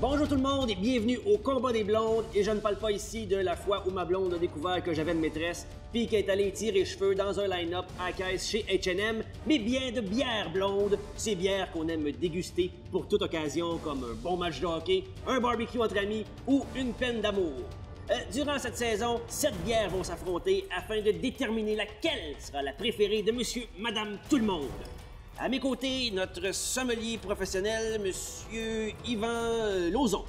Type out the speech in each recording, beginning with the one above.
Bonjour tout le monde et bienvenue au Combat des blondes. Et je ne parle pas ici de la fois où ma blonde a découvert que j'avais une maîtresse puis qu'elle est allée tirer cheveux dans un line-up à la caisse chez H&M, mais bien de bières blondes, ces bières qu'on aime déguster pour toute occasion comme un bon match de hockey, un barbecue entre amis ou une peine d'amour. Durant cette saison, 7 bières vont s'affronter afin de déterminer laquelle sera la préférée de monsieur, madame, tout le monde. À mes côtés, notre sommelier professionnel, monsieur Yvan Lauzon.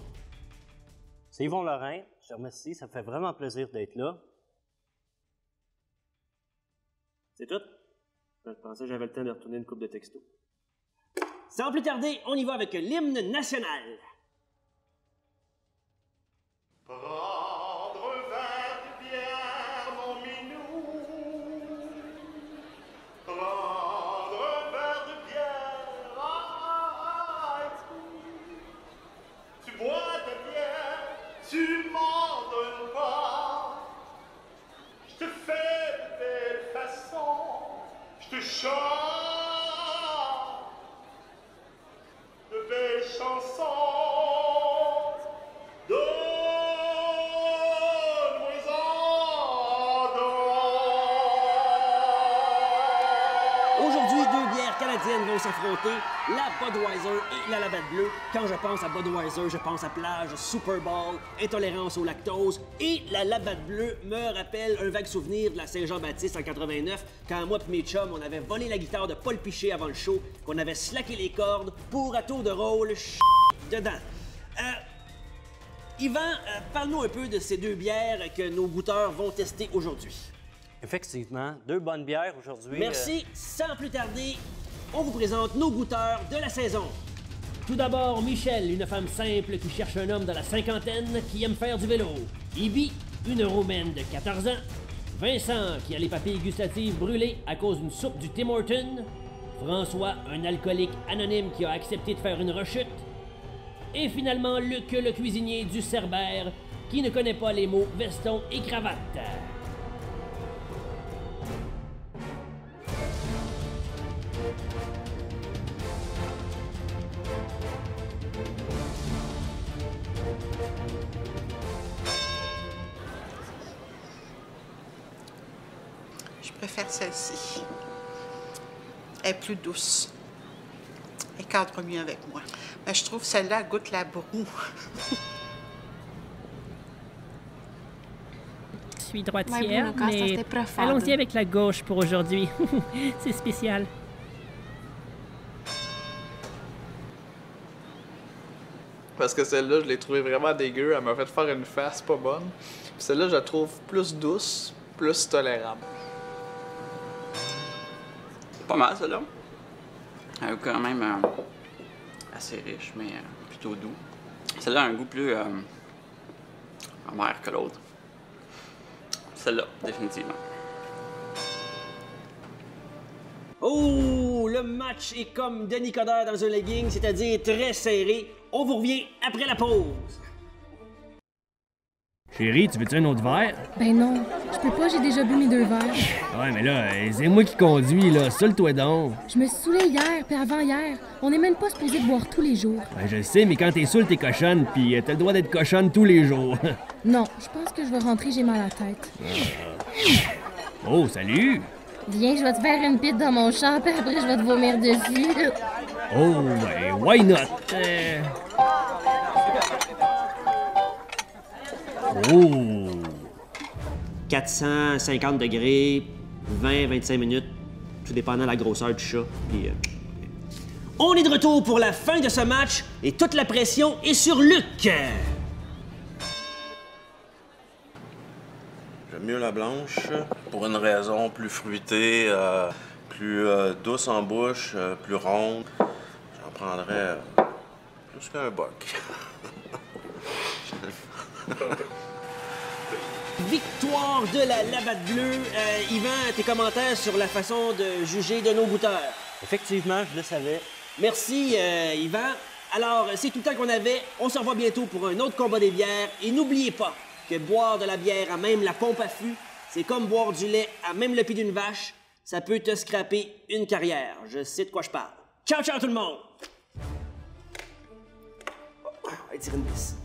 C'est Yvon Lorrain, je te remercie, ça me fait vraiment plaisir d'être là. C'est tout? Je pensais que j'avais le temps de retourner une coupe de texto. Sans plus tarder, on y va avec l'hymne national. Prendre un verre de bière, mon minou. Prendre un verre de bière, tu bois ta bière, tu m'en donnes pas. Je te fais de belles façons, je te chante de belles chansons. Aujourd'hui, 2 bières canadiennes vont s'affronter, la Budweiser et la Labatt Bleue. Quand je pense à Budweiser, je pense à plage, Super Bowl, intolérance au lactose. Et la Labatt Bleue me rappelle un vague souvenir de la Saint-Jean-Baptiste en 89, quand moi et mes chums, on avait volé la guitare de Paul Piché avant le show, qu'on avait slacké les cordes pour, à tour de rôle, dedans. Yvan, parle-nous un peu de ces 2 bières que nos goûteurs vont tester aujourd'hui. Effectivement, 2 bonnes bières aujourd'hui. Merci. Sans plus tarder, on vous présente nos goûteurs de la saison. Tout d'abord, Michel, une femme simple qui cherche un homme dans la cinquantaine qui aime faire du vélo. Ibi, une roumaine de 14 ans. Vincent, qui a les papilles gustatives brûlées à cause d'une soupe du Tim Hortons. François, un alcoolique anonyme qui a accepté de faire une rechute. Et finalement, Luc, le cuisinier du Cerbère, qui ne connaît pas les mots veston et cravate. Je préfère celle-ci. Elle est plus douce. Elle cadre mieux avec moi. Mais je trouve celle-là goûte la broue. Je suis droitière, Ouais, Bruno Costa, mais c'était profond. allons-y avec la gauche pour aujourd'hui. C'est spécial. Parce que celle-là, je l'ai trouvée vraiment dégueu. Elle m'a fait faire une face pas bonne. Puis celle-là, je la trouve plus douce, plus tolérable. Pas mal, celle-là. Elle a quand même assez riche, mais plutôt doux. Celle-là a un goût plus amer que l'autre. Celle-là, définitivement. Oh, le match est comme Denis Coderre dans un legging, c'est-à-dire très serré. On vous revient après la pause. Chérie, tu veux-tu un autre verre? Ben non, je peux pas, j'ai déjà bu mes 2 verres. Ouais, mais là, c'est moi qui conduis, là. Saoule-toi donc. Je me suis saoulée hier, puis avant-hier. On n'est même pas supposé de boire tous les jours. Ben, je le sais, mais quand t'es saoul, t'es cochonne, pis t'as le droit d'être cochonne tous les jours. Non, je pense que je vais rentrer, j'ai mal à la tête. Oh, salut! Viens, je vais te faire une pite dans mon champ, puis après je vais te vomir dessus. Oh, ben, why not? Oh! 450 degrés, 20-25 minutes, tout dépendant de la grosseur du chat. Puis, on est de retour pour la fin de ce match et toute la pression est sur Luc. J'aime mieux la blanche pour une raison plus fruitée, plus douce en bouche, plus ronde. J'en prendrais plus qu'un boc. Victoire de la Labatt Bleue. Yvan, tes commentaires sur la façon de juger de nos goûteurs. Effectivement, je le savais. Merci, Yvan. Alors, c'est tout le temps qu'on avait. On se revoit bientôt pour un autre combat des bières. Et n'oubliez pas que boire de la bière à même la pompe à fût, c'est comme boire du lait à même le pied d'une vache. Ça peut te scraper une carrière. Je sais de quoi je parle. Ciao, ciao tout le monde! Allez, tire une pisse.